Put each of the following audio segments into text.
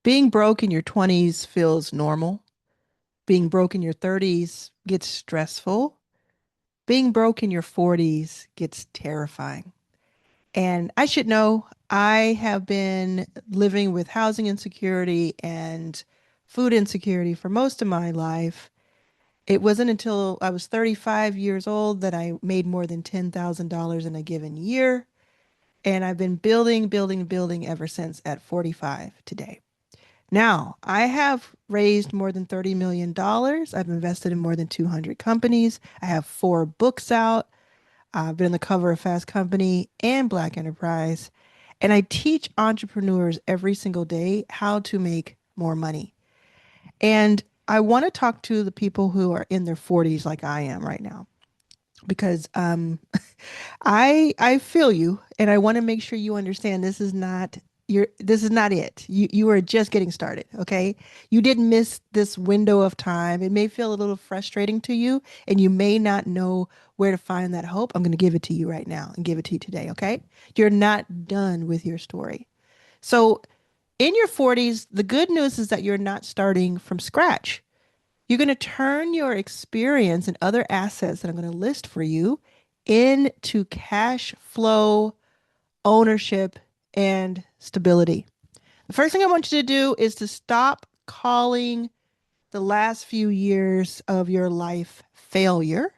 Being broke in your 20s feels normal. Being broke in your 30s gets stressful. Being broke in your 40s gets terrifying. And I should know, I have been living with housing insecurity and food insecurity for most of my life. It wasn't until I was 35 years old that I made more than $10,000 in a given year. And I've been building, building, building ever since at 45 today. Now, I have raised more than $30 million. Dollars. I've invested in more than 200 companies. I have 4 books out. I've been on the cover of Fast Company and Black Enterprise. And I teach entrepreneurs every single day how to make more money. And I want to talk to the people who are in their 40s like I am right now because I feel you, and I want to make sure you understand this is not it. You are just getting started, okay? You didn't miss this window of time. It may feel a little frustrating to you, and you may not know where to find that hope. I'm going to give it to you right now and give it to you today, okay? You're not done with your story. So, in your 40s, the good news is that you're not starting from scratch. You're going to turn your experience and other assets that I'm going to list for you into cash flow, ownership, and stability. The first thing I want you to do is to stop calling the last few years of your life failure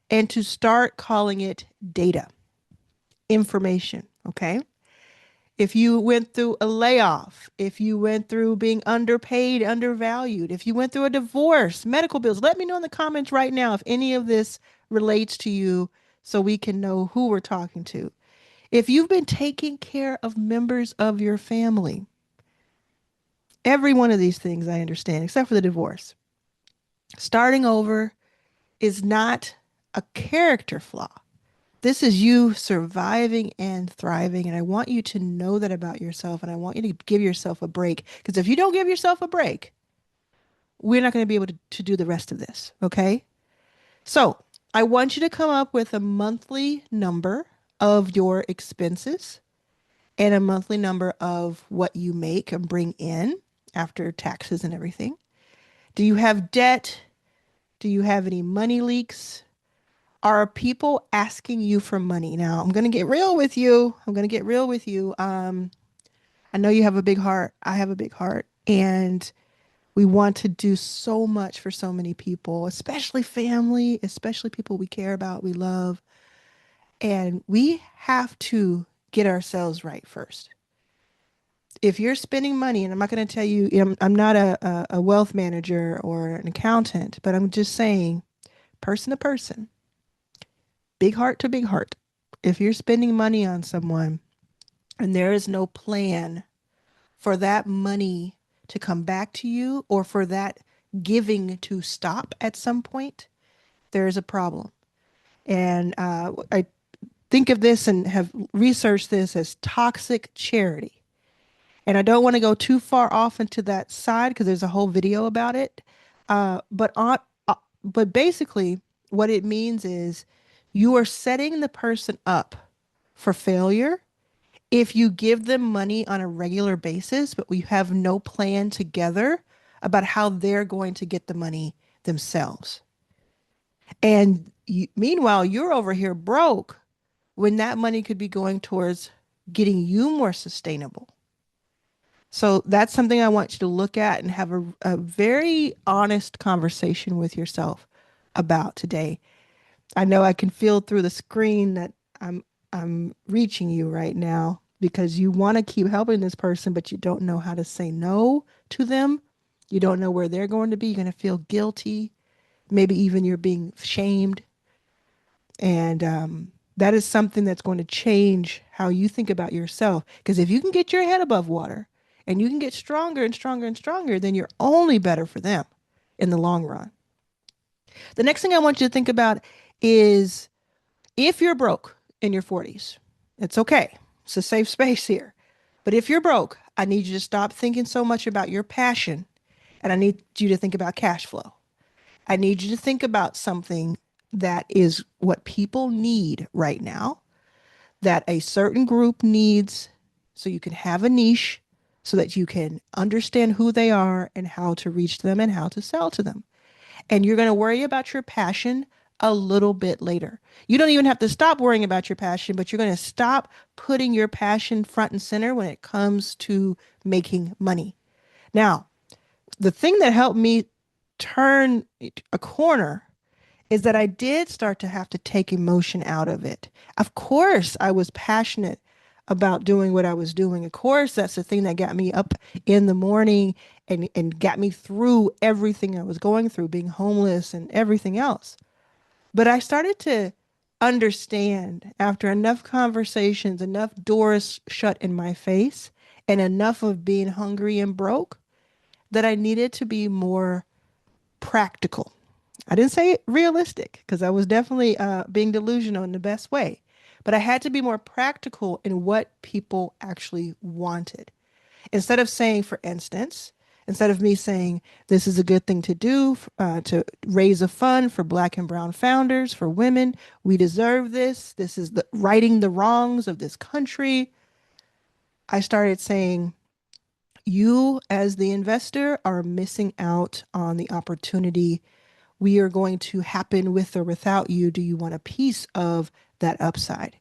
and to start calling it data, information. Okay. If you went through a layoff, if you went through being underpaid, undervalued, if you went through a divorce, medical bills, let me know in the comments right now if any of this relates to you so we can know who we're talking to. If you've been taking care of members of your family, every one of these things I understand, except for the divorce. Starting over is not a character flaw. This is you surviving and thriving. And I want you to know that about yourself. And I want you to give yourself a break. Because if you don't give yourself a break, we're not going to be able to do the rest of this. Okay. So I want you to come up with a monthly number of your expenses and a monthly number of what you make and bring in after taxes and everything. Do you have debt? Do you have any money leaks? Are people asking you for money? Now, I'm going to get real with you. I'm going to get real with you. I know you have a big heart. I have a big heart. And we want to do so much for so many people, especially family, especially people we care about, we love. And we have to get ourselves right first. If you're spending money, and I'm not going to tell you, I'm not a wealth manager or an accountant, but I'm just saying, person to person, big heart to big heart. If you're spending money on someone and there is no plan for that money to come back to you or for that giving to stop at some point, there is a problem. And I think of this and have researched this as toxic charity. And I don't want to go too far off into that side because there's a whole video about it. But basically, what it means is you are setting the person up for failure if you give them money on a regular basis, but we have no plan together about how they're going to get the money themselves. And meanwhile, you're over here broke when that money could be going towards getting you more sustainable. So that's something I want you to look at and have a very honest conversation with yourself about today. I know I can feel through the screen that I'm reaching you right now because you want to keep helping this person, but you don't know how to say no to them. You don't know where they're going to be. You're going to feel guilty. Maybe even you're being shamed. And that is something that's going to change how you think about yourself. Because if you can get your head above water and you can get stronger and stronger and stronger, then you're only better for them in the long run. The next thing I want you to think about is if you're broke in your 40s, it's okay. It's a safe space here. But if you're broke, I need you to stop thinking so much about your passion and I need you to think about cash flow. I need you to think about something that is what people need right now, that a certain group needs so you can have a niche so that you can understand who they are and how to reach them and how to sell to them. And you're going to worry about your passion a little bit later. You don't even have to stop worrying about your passion, but you're going to stop putting your passion front and center when it comes to making money. Now, the thing that helped me turn a corner is that I did start to have to take emotion out of it. Of course, I was passionate about doing what I was doing. Of course, that's the thing that got me up in the morning and got me through everything I was going through, being homeless and everything else. But I started to understand after enough conversations, enough doors shut in my face, and enough of being hungry and broke that I needed to be more practical. I didn't say realistic because I was definitely being delusional in the best way, but I had to be more practical in what people actually wanted. Instead of saying, for instance, instead of me saying this is a good thing to do to raise a fund for Black and Brown founders, for women, we deserve this. This is the righting the wrongs of this country. I started saying, you as the investor are missing out on the opportunity. We are going to happen with or without you. Do you want a piece of that upside?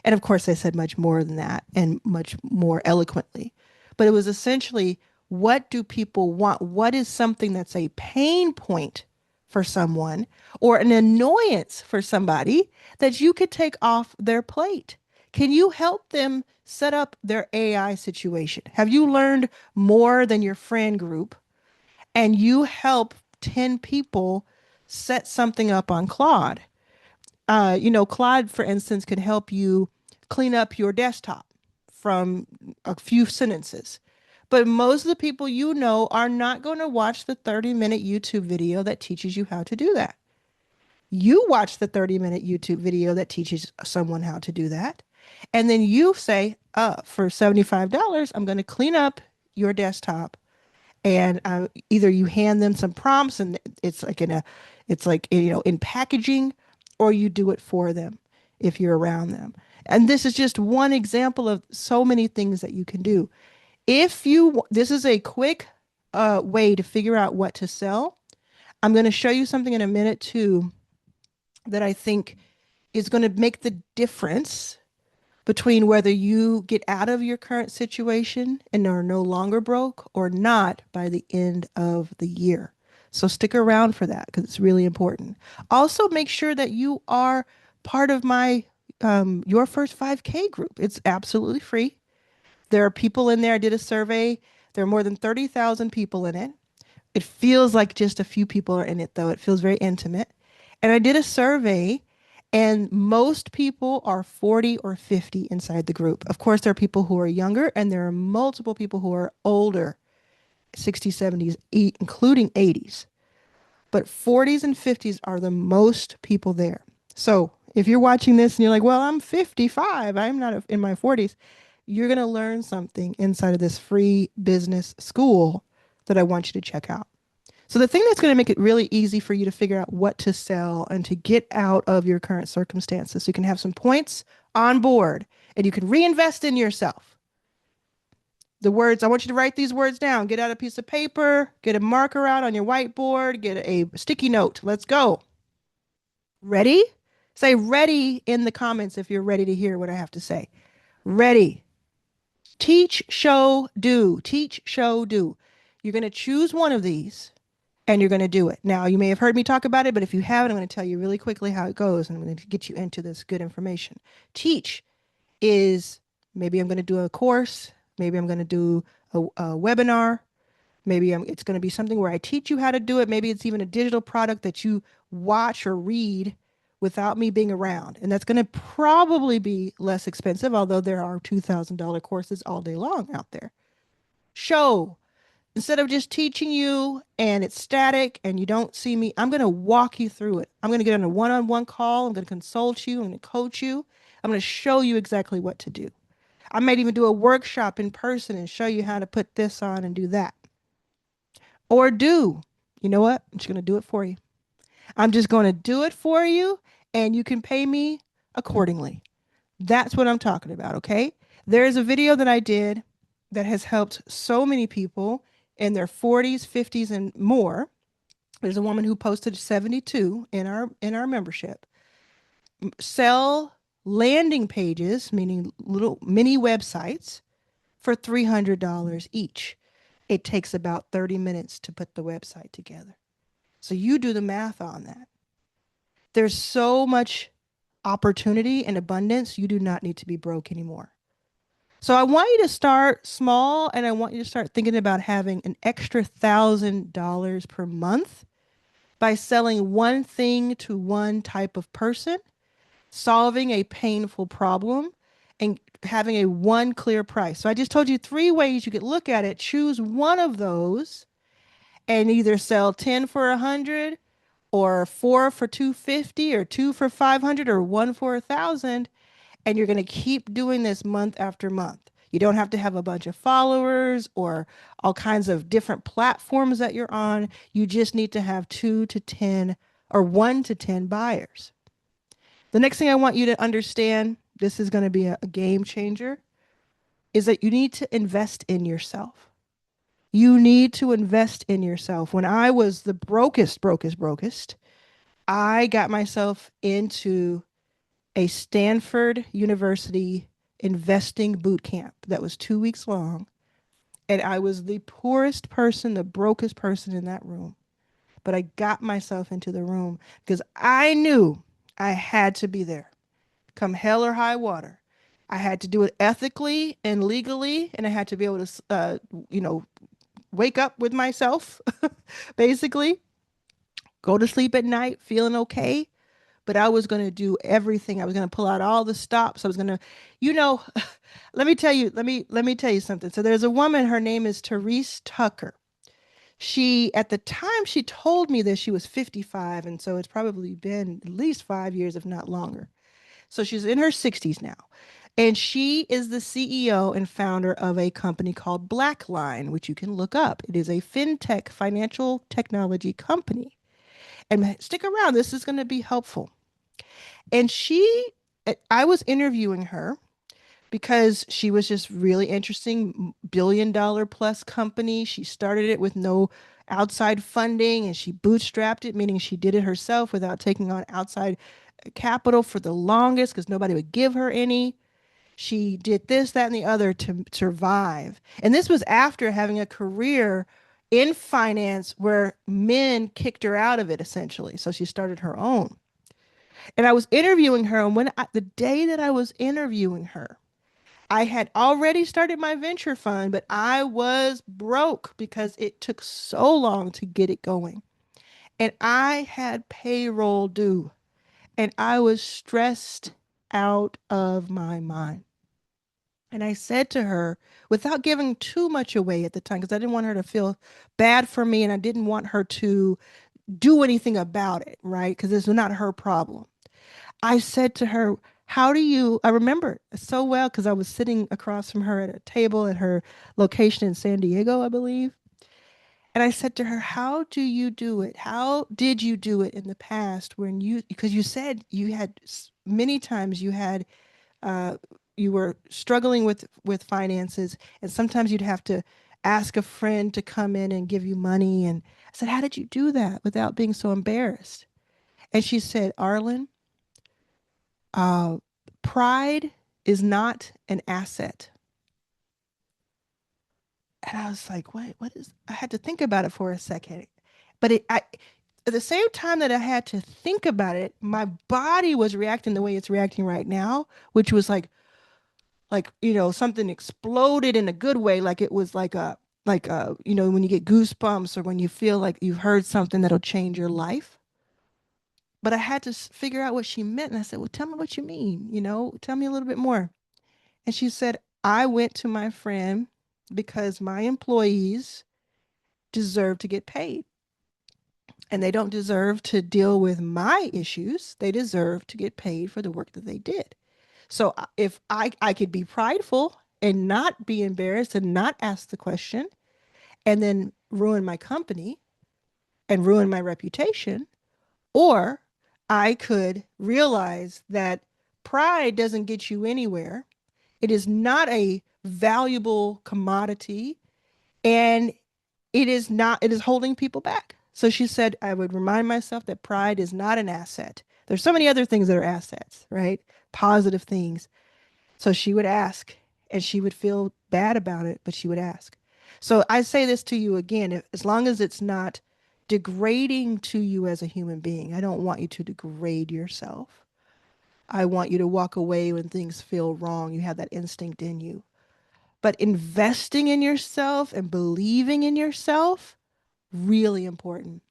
And of course, I said much more than that and much more eloquently. But it was essentially, what do people want? What is something that's a pain point for someone or an annoyance for somebody that you could take off their plate? Can you help them set up their AI situation? Have you learned more than your friend group and you help 10 people set something up on Claude? Claude, for instance, can help you clean up your desktop from a few sentences. But most of the people you know are not going to watch the 30-minute YouTube video that teaches you how to do that. You watch the 30-minute YouTube video that teaches someone how to do that. And then you say, for $75, I'm going to clean up your desktop. And either you hand them some prompts and it's like, in packaging, or you do it for them if you're around them. And this is just one example of so many things that you can do. This is a quick way to figure out what to sell. I'm going to show you something in a minute too that I think is going to make the difference between whether you get out of your current situation and are no longer broke or not by the end of the year. So stick around for that because it's really important. Also, make sure that you are part of my Your First 5K group. It's absolutely free. There are people in there. I did a survey. There are more than 30,000 people in it. It feels like just a few people are in it, though. It feels very intimate. And I did a survey, and most people are 40 or 50 inside the group. Of course, there are people who are younger, and there are multiple people who are older, 60s, 70s, including 80s. But 40s and 50s are the most people there. So if you're watching this and you're like, well, I'm 55, I'm not in my 40s, you're going to learn something inside of this free business school that I want you to check out. So the thing that's going to make it really easy for you to figure out what to sell and to get out of your current circumstances, so you can have some points on board and you can reinvest in yourself. The words, I want you to write these words down. Get out a piece of paper, get a marker out on your whiteboard, get a sticky note. Let's go. Ready? Say ready in the comments if you're ready to hear what I have to say. Ready. Teach, show, do. Teach, show, do. You're going to choose one of these and you're going to do it. Now, you may have heard me talk about it, but if you haven't, I'm going to tell you really quickly how it goes, and I'm going to get you into this good information. Teach is, maybe I'm going to do a course, maybe I'm going to do a webinar, maybe it's going to be something where I teach you how to do it. Maybe it's even a digital product that you watch or read without me being around. And that's going to probably be less expensive, although there are $2,000 courses all day long out there. Show. Instead of just teaching you and it's static and you don't see me, I'm going to walk you through it. I'm going to get on a one-on-one call. I'm going to consult you. I'm going to coach you. I'm going to show you exactly what to do. I might even do a workshop in person and show you how to put this on and do that. Or do, you know what? I'm just going to do it for you. I'm just going to do it for you, and you can pay me accordingly. That's what I'm talking about, okay? There's a video that I did that has helped so many people in their 40s, 50s, and more. There's a woman who posted 72 in our membership. Sell landing pages, meaning little mini websites, for $300 each. It takes about 30 minutes to put the website together. So you do the math on that. There's so much opportunity and abundance. You do not need to be broke anymore. So I want you to start small and I want you to start thinking about having an extra $1,000 per month by selling one thing to one type of person, solving a painful problem, and having a one clear price. So I just told you three ways you could look at it. Choose one of those and either sell 10 for 100 or four for 250 or two for 500 or one for 1,000, and you're going to keep doing this month after month. You don't have to have a bunch of followers or all kinds of different platforms that you're on. You just need to have 2 to 10 or 1 to 10 buyers. The next thing I want you to understand, this is going to be a game changer, is that you need to invest in yourself. You need to invest in yourself. When I was the brokest, I got myself into a Stanford University investing boot camp that was 2 weeks long. And I was the poorest person, the brokest person in that room. But I got myself into the room because I knew I had to be there, come hell or high water. I had to do it ethically and legally, and I had to be able to, you know, wake up with myself, basically, go to sleep at night feeling okay. But I was going to do everything. I was going to pull out all the stops. I was going to, you know, let me tell you something. So there's a woman, her name is Therese Tucker. She, at the time she told me this, she was 55. And so it's probably been at least 5 years, if not longer. So she's in her 60s now. And she is the CEO and founder of a company called Blackline, which you can look up. It is a fintech financial technology company. And stick around, this is going to be helpful. And I was interviewing her because she was just really interesting, billion-dollar plus company. She started it with no outside funding and she bootstrapped it, meaning she did it herself without taking on outside capital for the longest because nobody would give her any. She did this, that, and the other to survive. And this was after having a career in finance where men kicked her out of it essentially. So she started her own. And I was interviewing her, and the day that I was interviewing her, I had already started my venture fund, but I was broke because it took so long to get it going. And I had payroll due, and I was stressed out of my mind. And I said to her, without giving too much away at the time, because I didn't want her to feel bad for me and I didn't want her to do anything about it, right? Because it's not her problem. I said to her, how do you, I remember it so well because I was sitting across from her at a table at her location in San Diego, I believe. And I said to her, how do you do it? How did you do it in the past when because you said you had many times uh, you were struggling with finances and sometimes you'd have to ask a friend to come in and give you money. And I said, how did you do that without being so embarrassed? And she said, Arlan, uh, pride is not an asset. And I was like, what is, I had to think about it for a second. But at the same time that I had to think about it, my body was reacting the way it's reacting right now, which was something exploded in a good way. Like it was when you get goosebumps or when you feel like you've heard something that'll change your life. But I had to figure out what she meant. And I said, well, tell me what you mean, tell me a little bit more. And she said, I went to my friend because my employees deserve to get paid. And they don't deserve to deal with my issues. They deserve to get paid for the work that they did. So if I could be prideful and not be embarrassed and not ask the question and then ruin my company and ruin my reputation, or I could realize that pride doesn't get you anywhere. It is not a valuable commodity, and it is holding people back. So she said, I would remind myself that pride is not an asset. There's so many other things that are assets, right? Positive things. So she would ask, and she would feel bad about it, but she would ask. So I say this to you again, as long as it's not degrading to you as a human being, I don't want you to degrade yourself. I want you to walk away when things feel wrong. You have that instinct in you. But investing in yourself and believing in yourself, really important.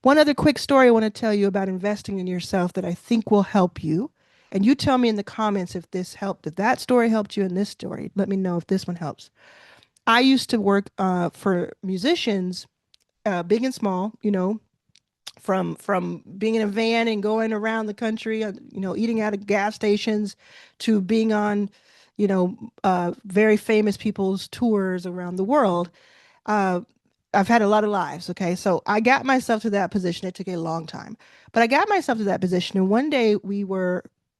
One other quick story I want to tell you about investing in yourself that I think will help you. And you tell me in the comments if this helped, if that story helped you in this story. Let me know if this one helps. I used to work for musicians, big and small, from being in a van and going around the country, eating out of gas stations, to being on, very famous people's tours around the world. Uh, I've had a lot of lives. Okay. So I got myself to that position. It took a long time, but I got myself to that position. And one day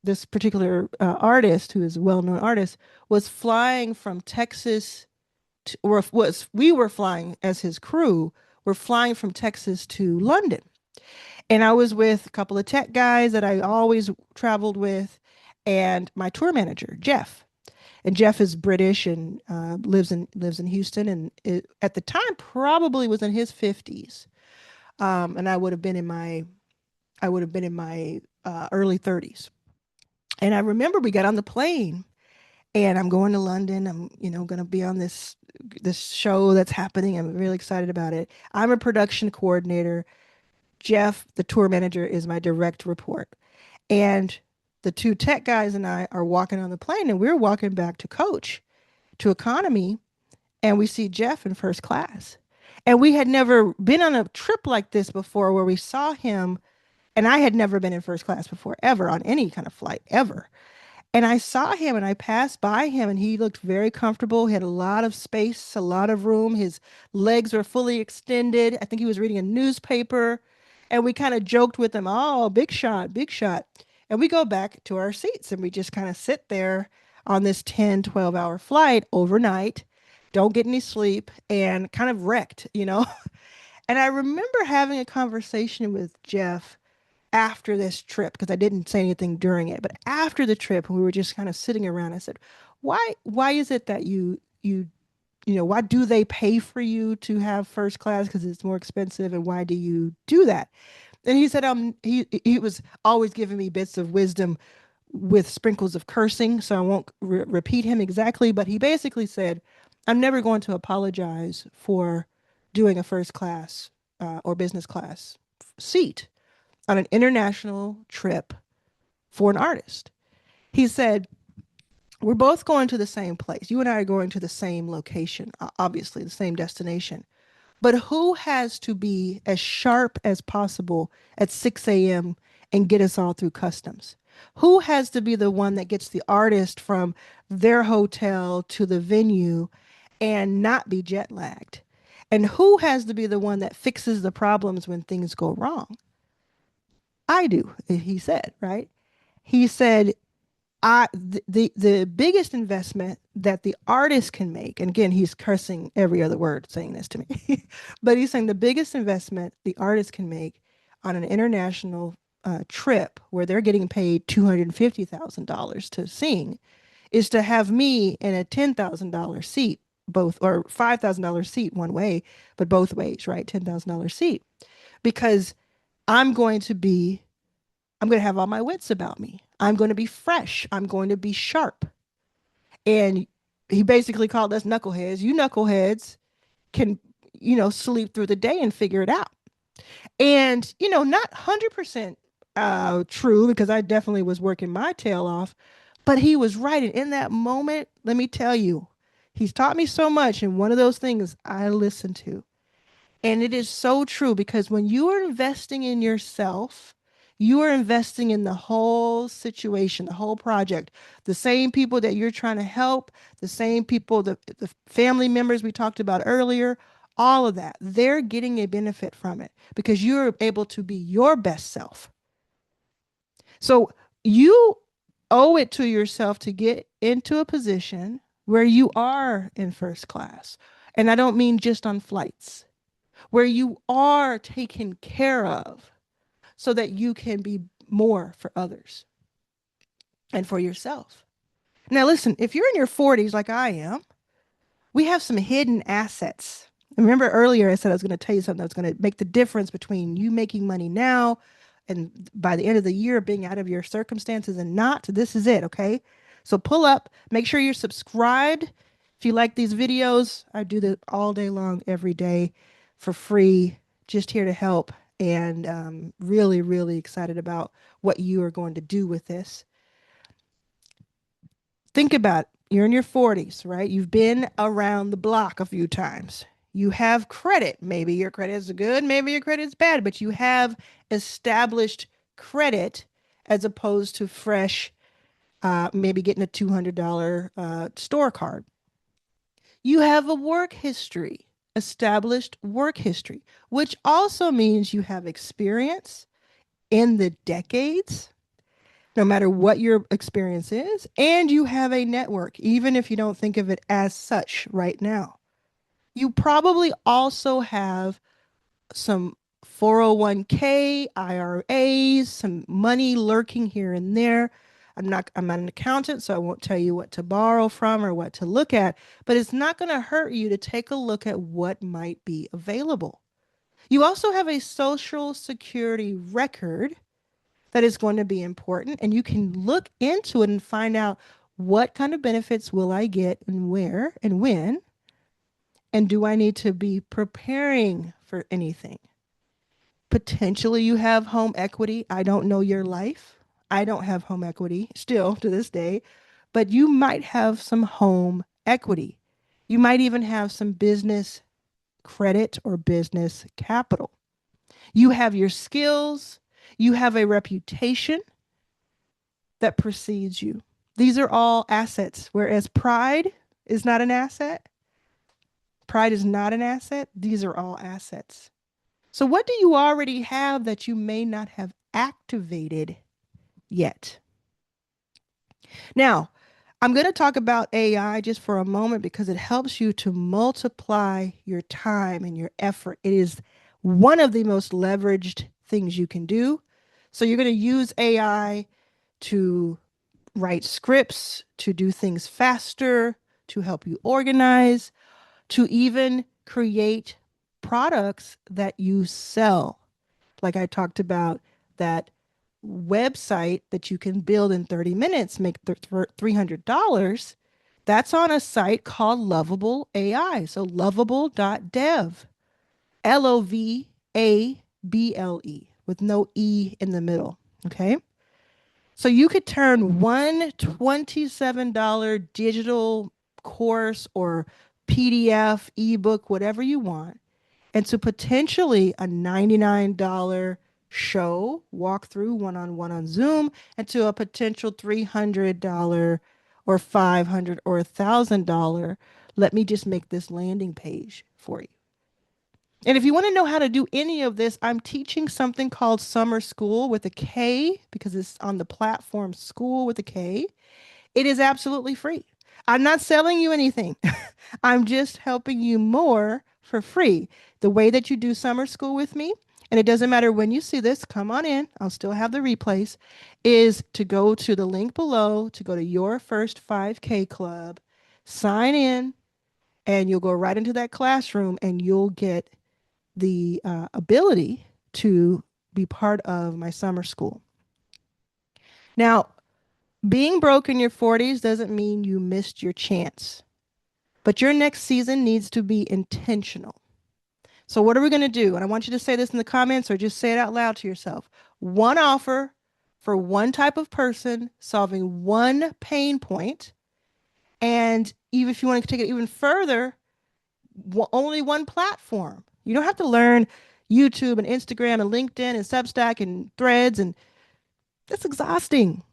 this particular artist, who is a well known artist, was flying from Texas we were flying as his crew. We're flying from Texas to London. And I was with a couple of tech guys that I always traveled with, and my tour manager, Jeff. And Jeff is British and lives in Houston, and at the time probably was in his 50s. And I would have been in my early 30s. And I remember we got on the plane, and I'm going to London. I'm going to be on this show that's happening. I'm really excited about it. I'm a production coordinator. Jeff, the tour manager, is my direct report. And the two tech guys and I are walking on the plane, and we're walking back to coach, to economy, and we see Jeff in first class. And we had never been on a trip like this before where we saw him, and I had never been in first class before, ever, on any kind of flight, ever. And I saw him and I passed by him, and he looked very comfortable. He had a lot of space, a lot of room. His legs were fully extended. I think he was reading a newspaper. And we kind of joked with him, oh, big shot, big shot. And we go back to our seats, and we just kind of sit there on this 10, 12-hour flight overnight, don't get any sleep, and kind of wrecked. And I remember having a conversation with Jeff after this trip, because I didn't say anything during it, but after the trip, we were just kind of sitting around. I said, why is it that why do they pay for you to have first class? Because it's more expensive. And why do you do that? And he said, he was always giving me bits of wisdom with sprinkles of cursing. So I won't repeat him exactly, but he basically said, I'm never going to apologize for doing a first class or business class seat on an international trip for an artist. He said, we're both going to the same place. You and I are going to the same location, obviously, the same destination. But who has to be as sharp as possible at 6 a.m. and get us all through customs? Who has to be the one that gets the artist from their hotel to the venue and not be jet lagged? And who has to be the one that fixes the problems when things go wrong? I do, he said, right? He said, the biggest investment that the artist can make, and again, he's cursing every other word saying this to me, but he's saying the biggest investment the artist can make on an international trip where they're getting paid $250,000 to sing is to have me in a $10,000 seat, both, or $5,000 seat one way, but both ways, right? $10,000 seat, because I'm going to be I'm going to have all my wits about me. I'm going to be fresh. I'm going to be sharp. And he basically called us knuckleheads. You knuckleheads can, sleep through the day and figure it out. And, not 100% true, because I definitely was working my tail off, but he was right. And in that moment, let me tell you, he's taught me so much. And one of those things I listen to. And it is so true, because when you are investing in yourself, you are investing in the whole situation, the whole project, the same people that you're trying to help, the same people, the family members we talked about earlier, all of that. They're getting a benefit from it because you're able to be your best self. So you owe it to yourself to get into a position where you are in first class. And I don't mean just on flights, where you are taken care of so that you can be more for others and for yourself. Now, listen, if you're in your 40s like I am, we have some hidden assets. Remember earlier I said I was going to tell you something that's going to make the difference between you making money now and by the end of the year being out of your circumstances and not. This is it, okay? So pull up, make sure you're subscribed. If you like these videos, I do this all day long, every day for free, just here to help. And really, really excited about what you are going to do with this. Think about it. You're in your 40s, right? You've been around the block a few times. You have credit. Maybe your credit is good, maybe your credit is bad, but you have established credit as opposed to fresh, maybe getting a $200 store card. You have a work history, established work history, which also means you have experience in the decades no matter what your experience is, and you have a network, even if you don't think of it as such right now. You probably also have some 401k, IRAs, some money lurking here and there. I'm not an accountant, so I won't tell you what to borrow from or what to look at, but it's not going to hurt you to take a look at what might be available. You also have a social security record that is going to be important, and you can look into it and find out what kind of benefits will I get and where and when, and do I need to be preparing for anything. Potentially you have home equity. I don't know your life. I don't have home equity still to this day, but you might have some home equity. You might even have some business credit or business capital. You have your skills, you have a reputation that precedes you. These are all assets, whereas pride is not an asset. Pride is not an asset. These are all assets. So, what do you already have that you may not have activated yet? Now, I'm going to talk about AI just for a moment because it helps you to multiply your time and your effort. It is one of the most leveraged things you can do. So, you're going to use AI to write scripts, to do things faster, to help you organize, to even create products that you sell. Like I talked about that website that you can build in 30 minutes, make $300. That's on a site called Lovable AI. So lovable.dev, Lovable, with no E in the middle. Okay. So you could turn one $27 digital course or PDF, ebook, whatever you want, into potentially a $99 show, walkthrough, one-on-one on Zoom, into a potential $300 or $500 or $1,000. Let me just make this landing page for you. And if you want to know how to do any of this, I'm teaching something called Summer School with a K because it's on the platform School with a K. It is absolutely free. I'm not selling you anything. I'm just helping you more for free. The way that you do summer school with me, and it doesn't matter when you see this, come on in, I'll still have the replays, is to go to the link below, to go to your first 5K club, sign in, and you'll go right into that classroom and you'll get the ability to be part of my summer school. Now, being broke in your 40s doesn't mean you missed your chance, but your next season needs to be intentional. So, what are we going to do? And I want you to say this in the comments or just say it out loud to yourself. One offer for one type of person solving one pain point. And even if you want to take it even further, only one platform. You don't have to learn YouTube and Instagram and LinkedIn and Substack and Threads, and that's exhausting.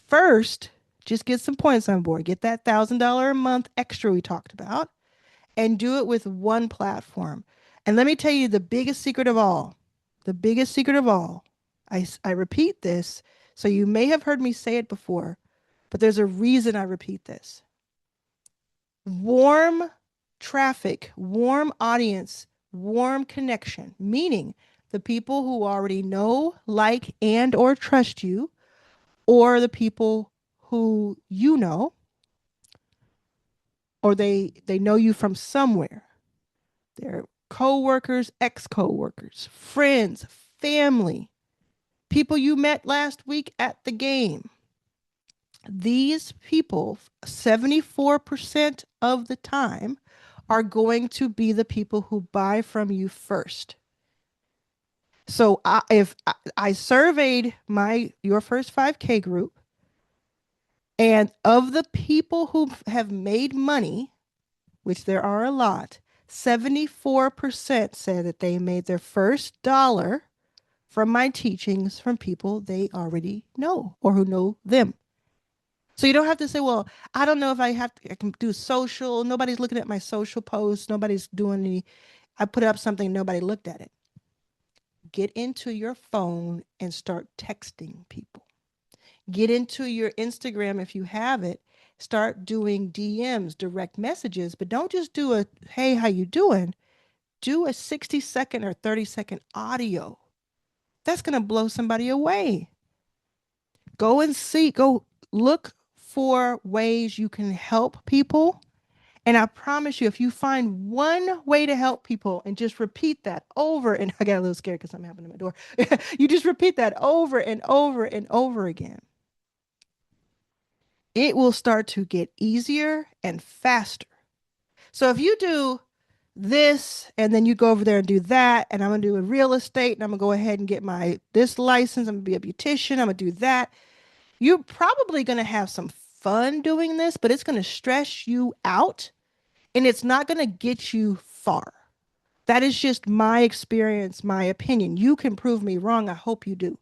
First, just get some points on board. Get that $1,000 a month extra we talked about and do it with one platform. And let me tell you the biggest secret of all, the biggest secret of all. I repeat this, so you may have heard me say it before, but there's a reason I repeat this. Warm traffic, warm audience, warm connection, meaning the people who already know, like, and or trust you, or the people who you know, or they know you from somewhere. They're co-workers, ex-co-workers, friends, family, people you met last week at the game. These people, 74% of the time, are going to be the people who buy from you first. So if I surveyed your first 5K group, and of the people who have made money, which there are a lot, 74% said that they made their first dollar from my teachings from people they already know or who know them. So you don't have to say, well, I don't know if I can do social. Nobody's looking at my social posts. Nobody's doing any. I put up something, nobody looked at it. Get into your phone and start texting people. Get into your Instagram if you have it. Start doing DMs, direct messages, but don't just do a, hey, how you doing? Do a 60-second or 30-second audio. That's going to blow somebody away. Go look for ways you can help people. And I promise you, if you find one way to help people and just repeat that over, and I got a little scared because something happened at my door. You just repeat that over and over and over again. It will start to get easier and faster. So if you do this and then you go over there and do that, and I'm gonna do a real estate and I'm gonna go ahead and get my this license, I'm gonna be a beautician, I'm gonna do that. You're probably gonna have some fun doing this, but it's gonna stress you out and it's not gonna get you far. That is just my experience, my opinion. You can prove me wrong. I hope you do.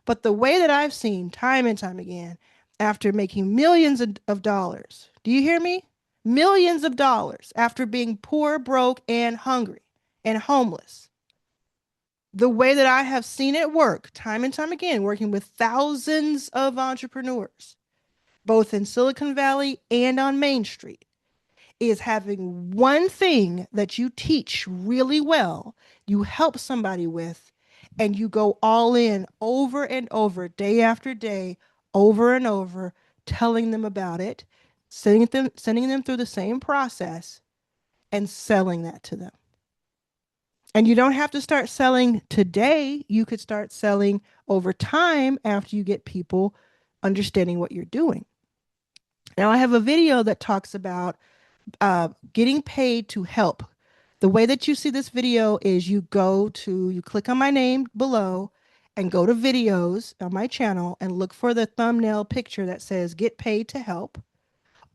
But the way that I've seen time and time again, after making millions of dollars, do you hear me? Millions of dollars after being poor, broke, and hungry and homeless. The way that I have seen it work time and time again, working with thousands of entrepreneurs, both in Silicon Valley and on Main Street, is having one thing that you teach really well, you help somebody with, and you go all in over and over, day after day, over and over, telling them about it, sending them through the same process, and selling that to them. And you don't have to start selling today. You could start selling over time after you get people understanding what you're doing. Now, I have a video that talks about getting paid to help. The way that you see this video is you click on my name below and go to videos on my channel and look for the thumbnail picture that says get paid to help.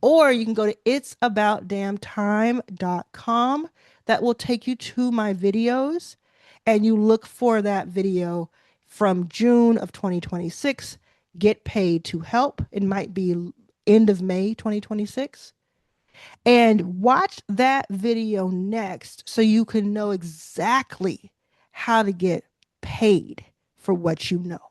Or you can go to itsaboutdamntime.com. That will take you to my videos and you look for that video from June of 2026. Get paid to help. It might be end of May 2026. And watch that video next so you can know exactly how to get paid for what you know.